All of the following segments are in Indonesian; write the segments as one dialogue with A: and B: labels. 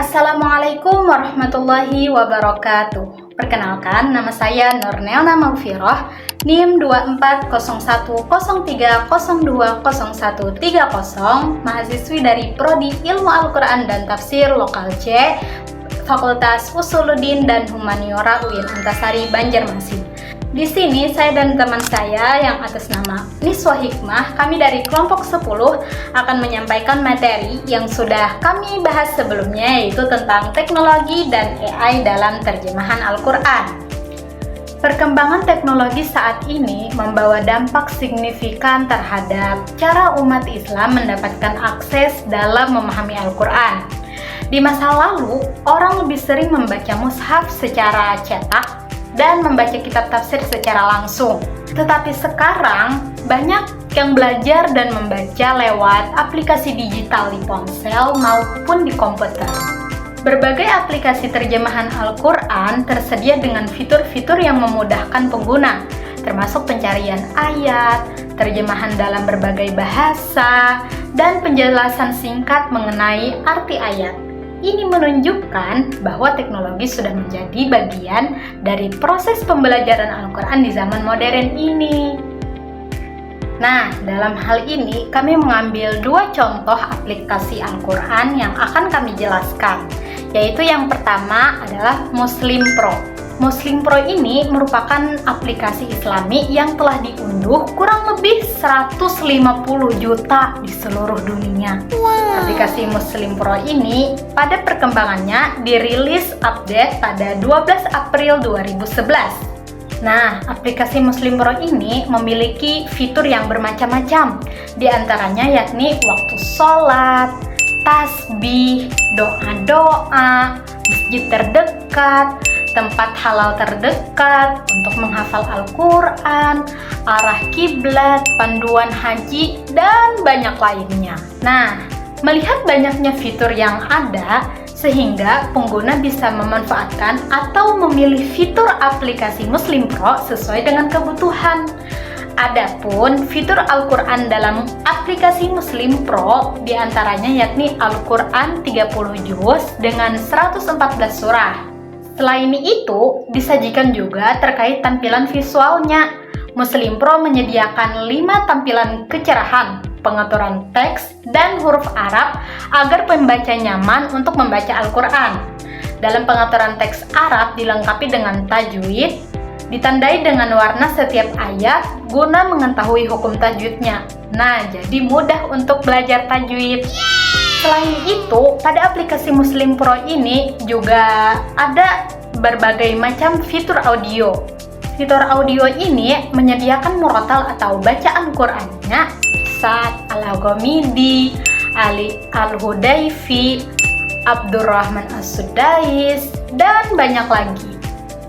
A: Assalamualaikum warahmatullahi wabarakatuh. Perkenalkan, nama saya Nurneona Maufiroh, NIM 240103020130, mahasiswi dari Prodi Ilmu Al-Quran dan Tafsir Lokal C, Fakultas Usuluddin dan Humaniora UIN Antasari, Banjarmasin. Di sini saya dan teman saya yang atas nama Niswa Hikmah, kami dari kelompok 10 akan menyampaikan materi yang sudah kami bahas sebelumnya, yaitu tentang teknologi dan AI dalam terjemahan Al-Quran. Perkembangan teknologi saat ini membawa dampak signifikan terhadap cara umat Islam mendapatkan akses dalam memahami Al-Quran. Di masa lalu, orang lebih sering membaca mushaf secara cetak dan membaca kitab tafsir secara langsung. Tetapi sekarang banyak yang belajar dan membaca lewat aplikasi digital di ponsel maupun di komputer. Berbagai aplikasi terjemahan Al-Quran tersedia dengan fitur-fitur yang memudahkan pengguna, termasuk pencarian ayat, terjemahan dalam berbagai bahasa, dan penjelasan singkat mengenai arti ayat. Ini menunjukkan bahwa teknologi sudah menjadi bagian dari proses pembelajaran Al-Quran di zaman modern ini. Nah, dalam hal ini kami mengambil dua contoh aplikasi Al-Quran yang akan kami jelaskan, yaitu yang pertama adalah Muslim Pro. Muslim Pro ini merupakan aplikasi Islami yang telah diunduh kurang lebih 150 juta di seluruh dunia. Aplikasi Muslim Pro ini pada perkembangannya dirilis update pada 12 April 2011. Nah, aplikasi Muslim Pro ini memiliki fitur yang bermacam-macam, di antaranya yakni waktu sholat, tasbih, doa-doa, masjid terdekat, tempat halal terdekat untuk menghafal Al-Quran, arah kiblat, panduan haji, dan banyak lainnya. Nah, melihat banyaknya fitur yang ada, sehingga pengguna bisa memanfaatkan atau memilih fitur aplikasi Muslim Pro sesuai dengan kebutuhan. Adapun fitur Al-Quran dalam aplikasi Muslim Pro diantaranya yakni Al-Quran 30 juz dengan 114 surah. Selain itu, disajikan juga terkait tampilan visualnya. Muslim Pro menyediakan 5 tampilan kecerahan, pengaturan teks, dan huruf Arab agar pembaca nyaman untuk membaca Al-Quran. Dalam pengaturan teks Arab dilengkapi dengan tajwid, ditandai dengan warna setiap ayat guna mengetahui hukum tajwidnya. Nah, jadi mudah untuk belajar tajwid. Selain itu, pada aplikasi Muslim Pro ini juga ada berbagai macam fitur audio. Fitur audio ini menyediakan murotal atau bacaan Qur'annya, Sa'ad Al-Ghamidi, Ali Al-Hudayfi, Abdurrahman As-Sudais, dan banyak lagi.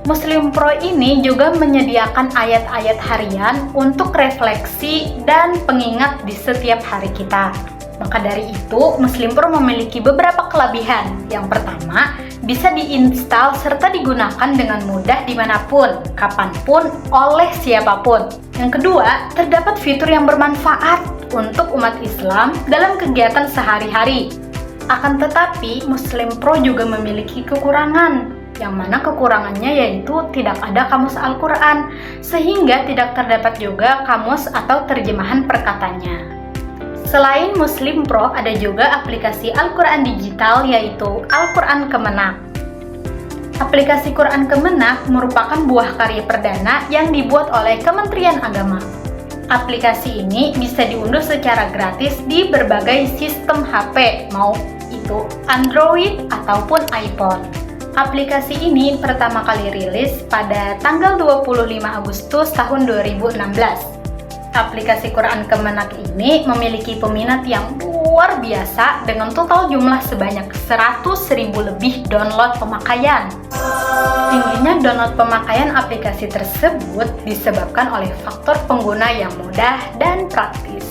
A: Muslim Pro ini juga menyediakan ayat-ayat harian untuk refleksi dan pengingat di setiap hari kita. Maka dari itu, Muslim Pro memiliki beberapa kelebihan. Yang pertama, bisa diinstal serta digunakan dengan mudah dimanapun, kapanpun, oleh siapapun. Yang kedua, terdapat fitur yang bermanfaat untuk umat Islam dalam kegiatan sehari-hari. Akan tetapi, Muslim Pro juga memiliki kekurangan, yang mana kekurangannya yaitu tidak ada kamus Al-Quran, sehingga tidak terdapat juga kamus atau terjemahan perkatanya. Selain Muslim Pro, ada juga aplikasi Al-Quran digital, yaitu Al-Quran Kemenak. Aplikasi Quran Kemenak merupakan buah karya perdana yang dibuat oleh Kementerian Agama. Aplikasi ini bisa diunduh secara gratis di berbagai sistem HP, mau itu Android ataupun iPhone. Aplikasi ini pertama kali rilis pada tanggal 25 Agustus tahun 2016. Aplikasi Quran Kemenak ini memiliki peminat yang luar biasa dengan total jumlah sebanyak 100.000 lebih download pemakaian. Tingginya download pemakaian aplikasi tersebut disebabkan oleh faktor pengguna yang mudah dan praktis.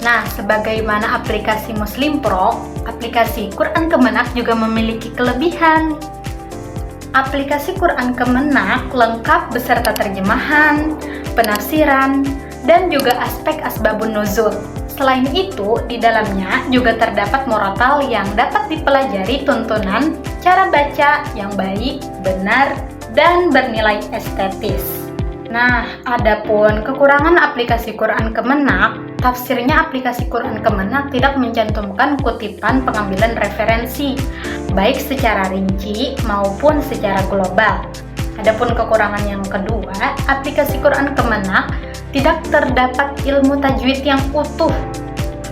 A: Nah, sebagaimana aplikasi Muslim Pro, aplikasi Quran Kemenak juga memiliki kelebihan. Aplikasi Quran Kemenak lengkap beserta terjemahan, penafsiran, dan juga aspek asbabun nuzul. Selain itu, di dalamnya juga terdapat murotal yang dapat dipelajari tuntunan cara baca yang baik, benar, dan bernilai estetis. Nah, adapun kekurangan aplikasi Quran Kemenak, tafsirnya aplikasi Quran Kemenak tidak mencantumkan kutipan pengambilan referensi, baik secara rinci maupun secara global. Adapun kekurangan yang kedua, aplikasi Quran Kemenak tidak terdapat ilmu tajwid yang utuh,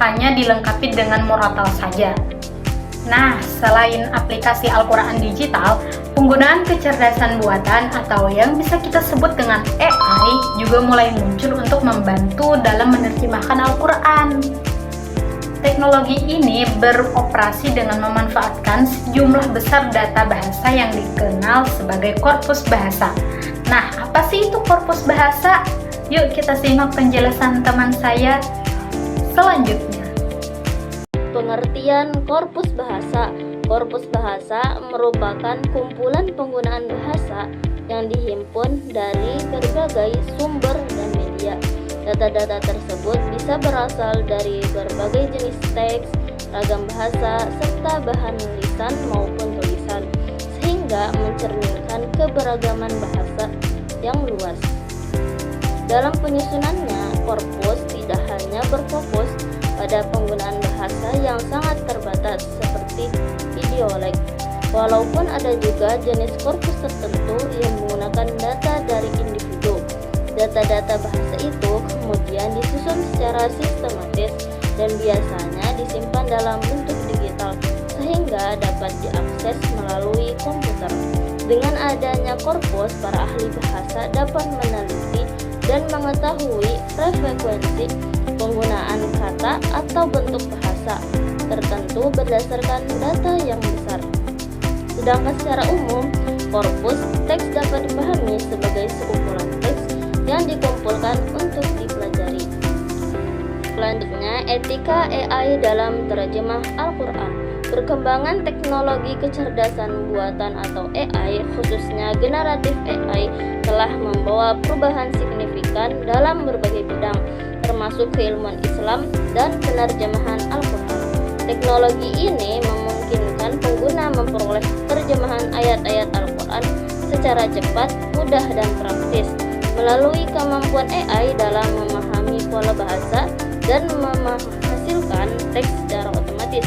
A: hanya dilengkapi dengan murotal saja. Nah, selain aplikasi Al-Quran digital, penggunaan kecerdasan buatan atau yang bisa kita sebut dengan AI juga mulai muncul untuk membantu dalam menerjemahkan Al-Quran. Teknologi ini beroperasi dengan memanfaatkan sejumlah besar data bahasa yang dikenal sebagai korpus bahasa. Nah, apa sih itu korpus bahasa? Yuk kita simak penjelasan teman saya selanjutnya.
B: Pengertian korpus bahasa. Korpus bahasa merupakan kumpulan penggunaan bahasa yang dihimpun dari berbagai sumber dan media. Data-data tersebut bisa berasal dari berbagai jenis teks, ragam bahasa, serta bahan lisan maupun tulisan, sehingga mencerminkan keberagaman bahasa yang luas. Dalam penyusunannya, korpus tidak hanya berfokus pada penggunaan bahasa yang sangat terbatas seperti ideolek, walaupun ada juga jenis korpus tertentu yang menggunakan data dari individu. Data-data bahasa itu kemudian disusun secara sistematis dan biasanya disimpan dalam bentuk digital sehingga dapat diakses melalui komputer. Dengan adanya korpus, para ahli bahasa dapat meneliti dan mengetahui frekuensi penggunaan kata atau bentuk bahasa tertentu berdasarkan data yang besar. Sedangkan secara umum, korpus teks dapat dipahami sebagai sekumpulan teks yang dikumpulkan untuk dipelajari. Selanjutnya, etika AI dalam terjemah Al-Quran. Perkembangan teknologi kecerdasan buatan atau AI, khususnya generatif AI, telah membawa perubahan signifikan dalam berbagai bidang, termasuk keilmuan Islam dan penerjemahan Al-Quran. Teknologi ini memungkinkan pengguna memperoleh terjemahan ayat-ayat Al-Quran secara cepat, mudah, dan praktis melalui kemampuan AI dalam memahami pola bahasa dan menghasilkan teks secara otomatis.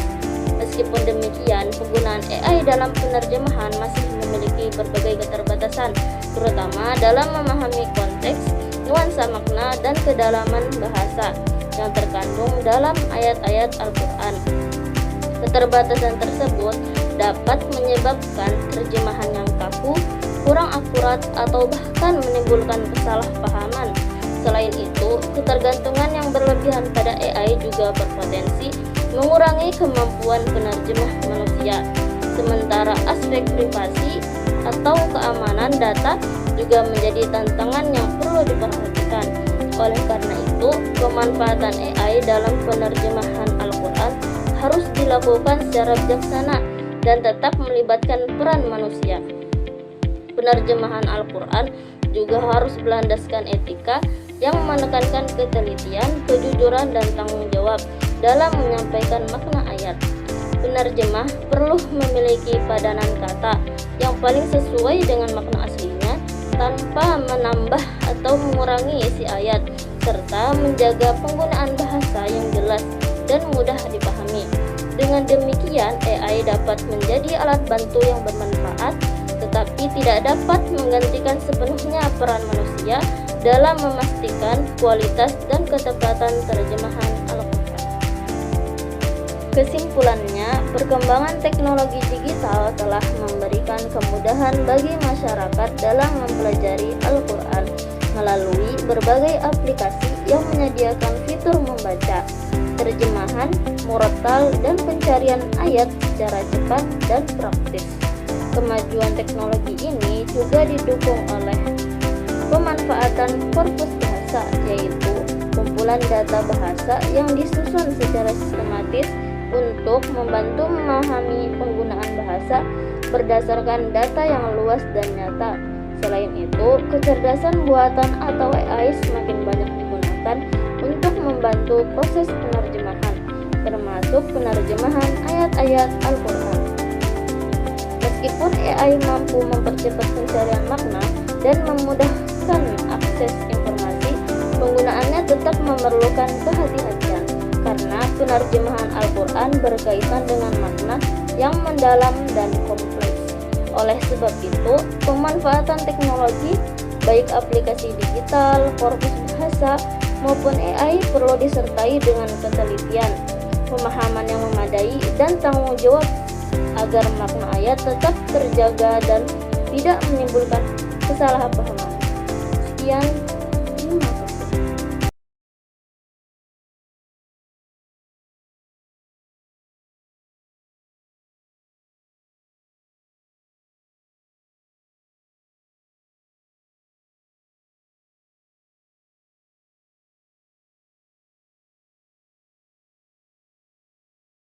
B: Meskipun demikian, penggunaan AI dalam penerjemahan masih memiliki berbagai keterbatasan, terutama dalam memahami konteks, nuansa makna, dan kedalaman bahasa yang terkandung dalam ayat-ayat Al-Quran. Keterbatasan tersebut dapat menyebabkan terjemahan yang kaku, kurang akurat, atau bahkan menimbulkan kesalahpahaman. Selain itu, ketergantungan yang berlebihan pada AI juga berpotensi mengurangi kemampuan penerjemah manusia. Sementara aspek privasi atau keamanan data juga menjadi tantangan yang perlu diperhatikan. Oleh karena itu, pemanfaatan AI dalam penerjemahan Al-Quran harus dilakukan secara bijaksana dan tetap melibatkan peran manusia. Penerjemahan Al-Quran juga harus berlandaskan etika yang menekankan ketelitian, kejujuran, dan tanggung jawab dalam menyampaikan makna ayat. Penerjemah perlu memiliki padanan kata yang paling sesuai dengan makna aslinya tanpa menambah atau mengurangi isi ayat, serta menjaga penggunaan bahasa yang jelas dan mudah dipahami. Dengan demikian, AI dapat menjadi alat bantu yang bermanfaat, tetapi tidak dapat menggantikan sepenuhnya peran manusia dalam memastikan kualitas dan ketepatan terjemahan Al-Quran. Kesimpulannya, perkembangan teknologi digital telah memberikan kemudahan bagi masyarakat dalam mempelajari Al-Quran melalui berbagai aplikasi yang menyediakan fitur membaca, terjemahan, murotal, dan pencarian ayat secara cepat dan praktis. Kemajuan teknologi ini juga didukung oleh pemanfaatan korpus bahasa, yaitu kumpulan data bahasa yang disusun secara sistematis untuk membantu memahami penggunaan bahasa berdasarkan data yang luas dan nyata. Selain itu, kecerdasan buatan atau AI semakin banyak digunakan untuk membantu proses penerjemahan termasuk penerjemahan ayat-ayat Al-Quran. Meskipun AI mampu mempercepat pencarian makna dan memudahkan akses informasi, penggunaannya tetap memerlukan kehati-hatian karena penerjemahan Al-Quran berkaitan dengan makna yang mendalam dan kompleks. Oleh sebab itu, pemanfaatan teknologi, baik aplikasi digital, korpus bahasa, maupun AI perlu disertai dengan ketelitian, pemahaman yang memadai, dan tanggung jawab agar makna ayat tetap terjaga dan tidak menimbulkan kesalahpahaman. Sekian.